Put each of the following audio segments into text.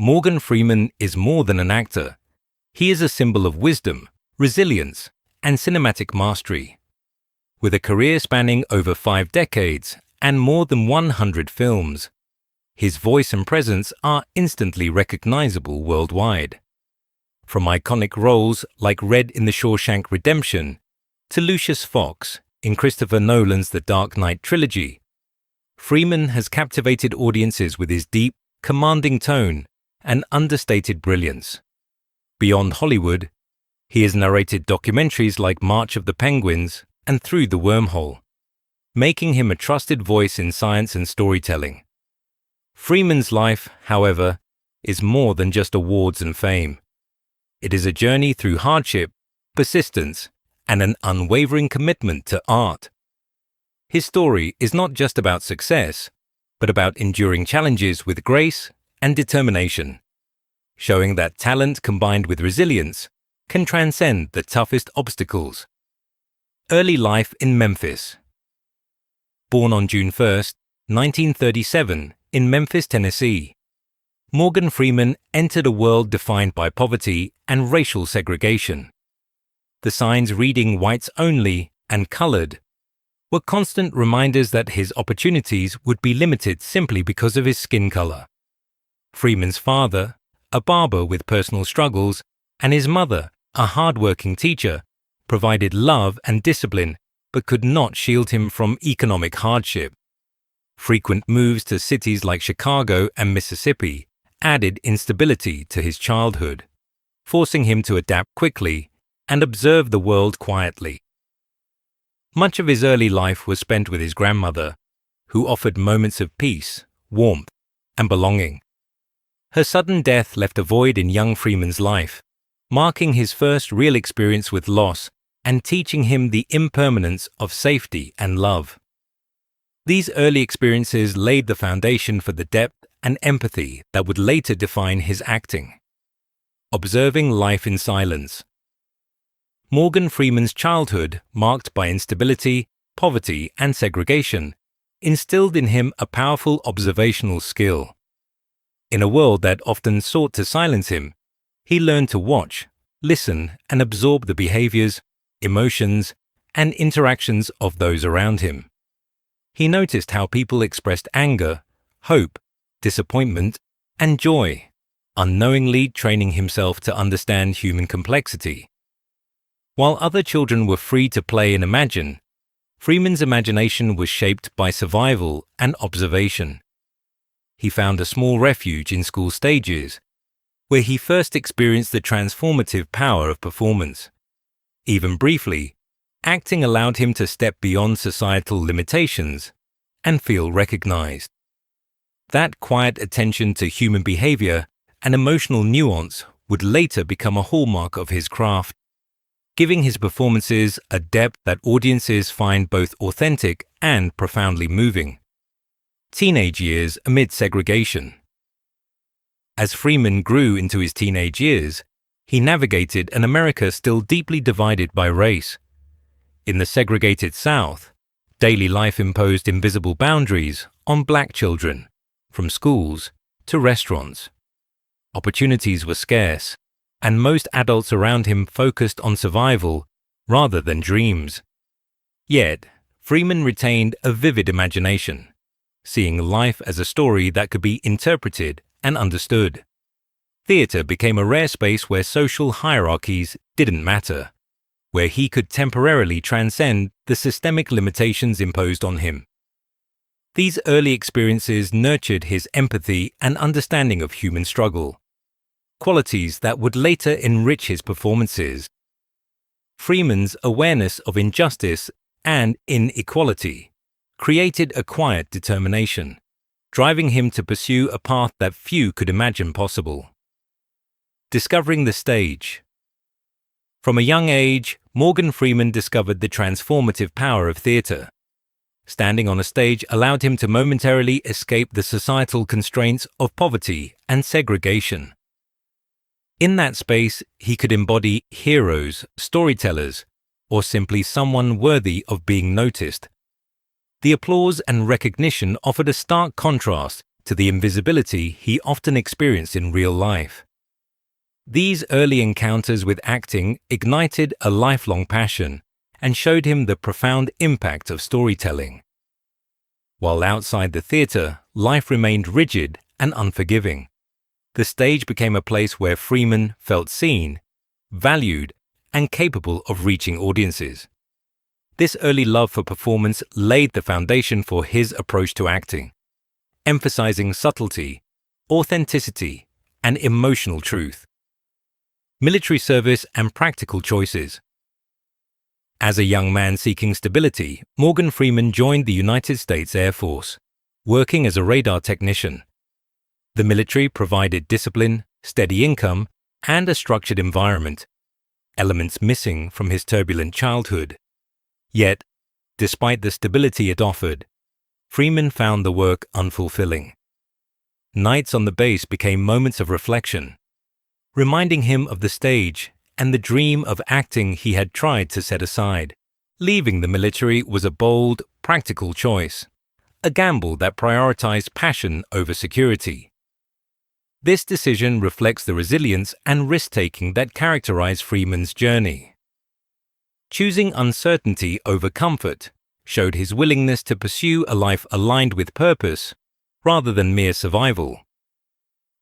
Morgan Freeman is more than an actor. He is a symbol of wisdom, resilience, and cinematic mastery. With a career spanning over 5 decades and more than 100 films, his voice and presence are instantly recognizable worldwide. From iconic roles like Red in the Shawshank Redemption to Lucius Fox in Christopher Nolan's The Dark Knight trilogy, Freeman has captivated audiences with his deep, commanding tone and understated brilliance. Beyond Hollywood, he has narrated documentaries like March of the Penguins and Through the Wormhole, making him a trusted voice in science and storytelling. Freeman's life, however, is more than just awards and fame. It is a journey through hardship, persistence, and an unwavering commitment to art. His story is not just about success, but about enduring challenges with grace and determination, showing that talent combined with resilience can transcend the toughest obstacles. Early life in Memphis. Born on June 1, 1937, in Memphis, Tennessee, Morgan Freeman entered a world defined by poverty and racial segregation. The signs reading whites only and colored were constant reminders that his opportunities would be limited simply because of his skin color. Freeman's father, a barber with personal struggles, and his mother, a hard-working teacher, provided love and discipline but could not shield him from economic hardship. Frequent moves to cities like Chicago and Mississippi added instability to his childhood, forcing him to adapt quickly and observe the world quietly. Much of his early life was spent with his grandmother, who offered moments of peace, warmth, and belonging. Her sudden death left a void in young Freeman's life, marking his first real experience with loss and teaching him the impermanence of safety and love. These early experiences laid the foundation for the depth and empathy that would later define his acting. Observing life in silence. Morgan Freeman's childhood, marked by instability, poverty, and segregation, instilled in him a powerful observational skill. In a world that often sought to silence him, he learned to watch, listen, and absorb the behaviors, emotions, and interactions of those around him. He noticed how people expressed anger, hope, disappointment, and joy, unknowingly training himself to understand human complexity. While other children were free to play and imagine, Freeman's imagination was shaped by survival and observation. He found a small refuge in school stages, where he first experienced the transformative power of performance. Even briefly, acting allowed him to step beyond societal limitations and feel recognized. That quiet attention to human behavior and emotional nuance would later become a hallmark of his craft, giving his performances a depth that audiences find both authentic and profoundly moving. Teenage years amid segregation. As Freeman grew into his teenage years, he navigated an America still deeply divided by race. In the segregated South, daily life imposed invisible boundaries on black children, from schools to restaurants. Opportunities were scarce, and most adults around him focused on survival rather than dreams. Yet, Freeman retained a vivid imagination, seeing life as a story that could be interpreted and understood. Theater became a rare space where social hierarchies didn't matter, where he could temporarily transcend the systemic limitations imposed on him. These early experiences nurtured his empathy and understanding of human struggle, qualities that would later enrich his performances. Freeman's awareness of injustice and inequality created a quiet determination, driving him to pursue a path that few could imagine possible. Discovering the stage. From a young age, Morgan Freeman discovered the transformative power of theater. Standing on a stage allowed him to momentarily escape the societal constraints of poverty and segregation. In that space, he could embody heroes, storytellers, or simply someone worthy of being noticed. The applause and recognition offered a stark contrast to the invisibility he often experienced in real life. These early encounters with acting ignited a lifelong passion and showed him the profound impact of storytelling. While outside the theatre, life remained rigid and unforgiving. The stage became a place where Freeman felt seen, valued, and capable of reaching audiences. This early love for performance laid the foundation for his approach to acting, emphasizing subtlety, authenticity, and emotional truth. Military service and practical choices. As a young man seeking stability, Morgan Freeman joined the United States Air Force, working as a radar technician. The military provided discipline, steady income, and a structured environment, elements missing from his turbulent childhood. Yet, despite the stability it offered, Freeman found the work unfulfilling. Nights on the base became moments of reflection, reminding him of the stage and the dream of acting he had tried to set aside. Leaving the military was a bold, practical choice, a gamble that prioritized passion over security. This decision reflects the resilience and risk-taking that characterized Freeman's journey. Choosing uncertainty over comfort showed his willingness to pursue a life aligned with purpose rather than mere survival.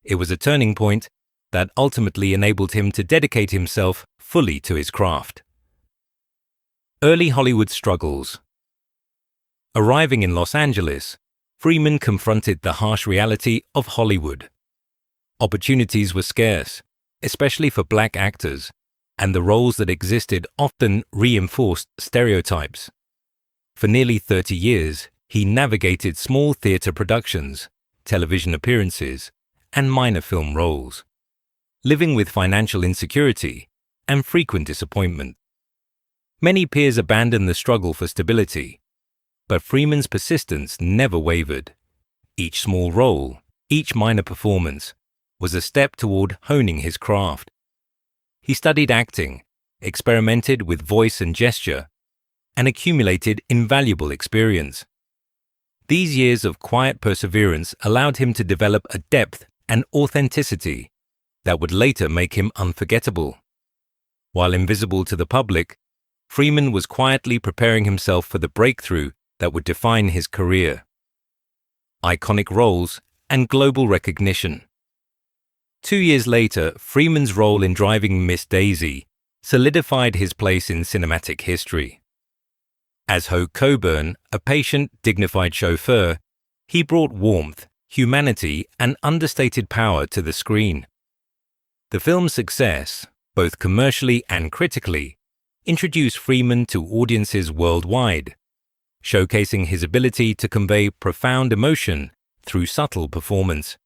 It was a turning point that ultimately enabled him to dedicate himself fully to his craft. Early Hollywood struggles. Arriving in Los Angeles, Freeman confronted the harsh reality of Hollywood. Opportunities were scarce, especially for black actors, and the roles that existed often reinforced stereotypes. For nearly 30 years, he navigated small theatre productions, television appearances, and minor film roles, living with financial insecurity and frequent disappointment. Many peers abandoned the struggle for stability, but Freeman's persistence never wavered. Each small role, each minor performance, was a step toward honing his craft. He studied acting, experimented with voice and gesture, and accumulated invaluable experience. These years of quiet perseverance allowed him to develop a depth and authenticity that would later make him unforgettable. While invisible to the public, Freeman was quietly preparing himself for the breakthrough that would define his career. Iconic roles and global recognition. 2 years later, Freeman's role in Driving Miss Daisy solidified his place in cinematic history. As Hoke Coburn, a patient, dignified chauffeur, he brought warmth, humanity, and understated power to the screen. The film's success, both commercially and critically, introduced Freeman to audiences worldwide, showcasing his ability to convey profound emotion through subtle performance.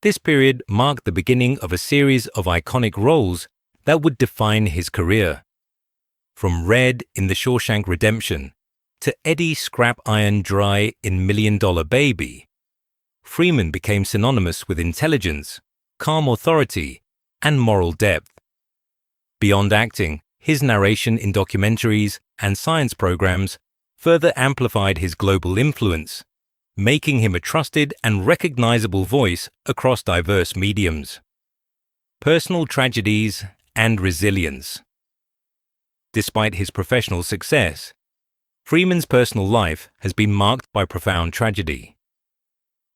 This period marked the beginning of a series of iconic roles that would define his career. From Red in the Shawshank Redemption to Eddie Scrap Iron Dry in $1 Million Baby, Freeman became synonymous with intelligence, calm authority, and moral depth. Beyond acting, his narration in documentaries and science programs further amplified his global influence, making him a trusted and recognizable voice across diverse mediums. Personal tragedies and resilience. Despite his professional success, Freeman's personal life has been marked by profound tragedy.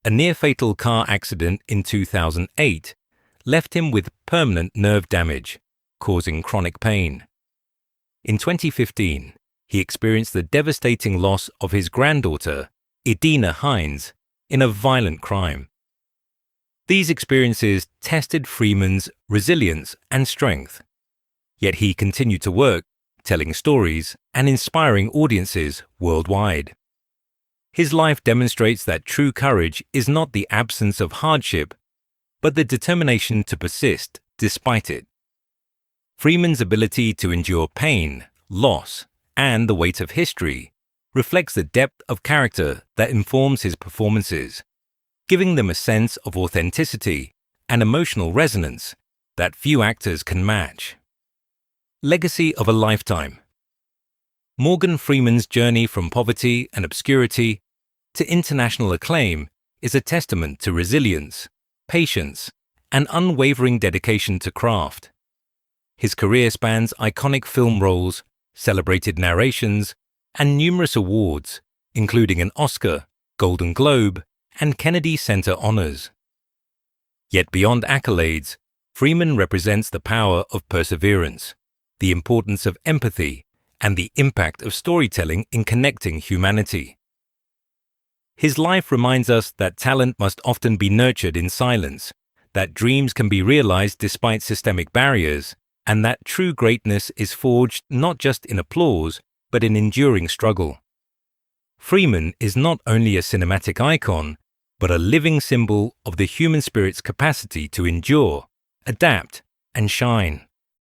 A near-fatal car accident in 2008 left him with permanent nerve damage, causing chronic pain. In 2015, he experienced the devastating loss of his granddaughter, Edina Hines, in a violent crime. These experiences tested Freeman's resilience and strength, yet he continued to work, telling stories and inspiring audiences worldwide. His life demonstrates that true courage is not the absence of hardship, but the determination to persist despite it. Freeman's ability to endure pain, loss, and the weight of history reflects the depth of character that informs his performances, giving them a sense of authenticity and emotional resonance that few actors can match. Legacy of a lifetime. Morgan Freeman's journey from poverty and obscurity to international acclaim is a testament to resilience, patience, and unwavering dedication to craft. His career spans iconic film roles, celebrated narrations, and numerous awards, including an Oscar, Golden Globe, and Kennedy Center honors. Yet beyond accolades, Freeman represents the power of perseverance, the importance of empathy, and the impact of storytelling in connecting humanity. His life reminds us that talent must often be nurtured in silence, that dreams can be realized despite systemic barriers, and that true greatness is forged not just in applause, but in enduring struggle. Freeman is not only a cinematic icon, but a living symbol of the human spirit's capacity to endure, adapt, and shine.